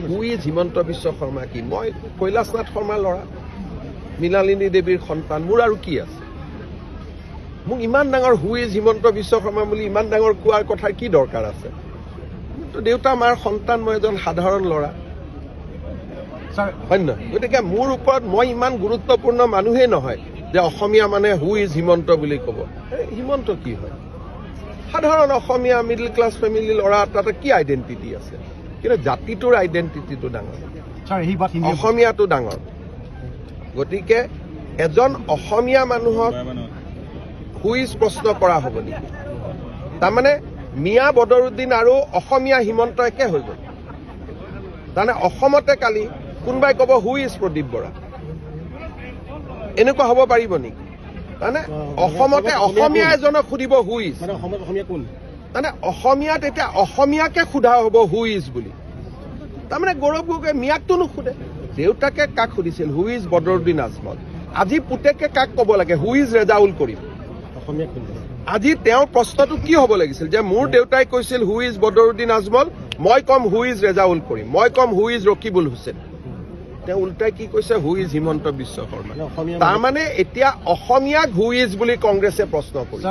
Who is Himanta Biswa Sarma কি? মই কৈলাশনাথ শৰ্মাৰ ল'ৰা, মৃণালিনী দেৱীৰ সন্তান, মোৰ আৰু কি আছে? মোক ইমান ডাঙৰ হু ইজ হিমন্ত বিশ্ব শৰ্মা বুলি ইমান ডাঙৰ কোৱাৰ কথাৰ কি দৰকাৰ আছে? তো দেউতা মাৰ সন্তান, মই এজন সাধাৰণ ল'ৰা, হয় নহয়? গতিকে মোৰ ওপৰত মই ইমান গুৰুত্বপূৰ্ণ মানুহেই নহয় যে অসমীয়া মানে হু ইজ হিমন্ত বুলি ক'ব। হিমন্ত কি হয়? সাধাৰণ অসমীয়া মিডল ক্লাছ ফেমিলি ল'ৰা, তাতে কি আইডেণ্টিটি আছে? কিন্তু জাতিটোৰ আইডেণ্টিটিটো ডাঙৰ, অসমীয়াটো ডাঙৰ। গতিকে এজন অসমীয়া মানুহক হু ইজ প্ৰশ্ন কৰা হ'ব নেকি? তাৰমানে মিয়া বদৰুদ্দিন আৰু অসমীয়া হিমন্ত একে হৈ গ'ল। তাৰমানে অসমতে কালি কোনোবাই ক'ব হু ইজ প্ৰদীপ বৰা, এনেকুৱা হ'ব পাৰিব নেকি? তাৰমানে অসমতে অসমীয়া এজনক সুধিব হু ইজ, তাৰমানে অসমীয়াত এতিয়া অসমীয়াকে সোধা হ'ব হু ইজ বুলি। তাৰমানে গৌৰৱ গগৈয়ে মিয়াকটো নুসুধে, দেউতাকে কাক সুধিছিল? Who is Badruddin Ajmal. আজি পুতেকে কাক ক'ব লাগে? হু ইজ ৰেজাউল কৰিম। আজি তেওঁৰ প্ৰশ্নটো কি হ'ব লাগিছিল যে মোৰ দেউতাই কৈছিল হু ইজ বদৰুদ্দিন আজমল, মই কম হু ইজ ৰেজাউল কৰিম, মই কম হু ইজ ৰকিবুল হুছেইন। তেওঁ উল্টাই কি কৈছে? Who is Himanta Biswa Sarma. তাৰমানে এতিয়া অসমীয়াক হু ইজ বুলি কংগ্ৰেছে প্ৰশ্ন কৰিছে।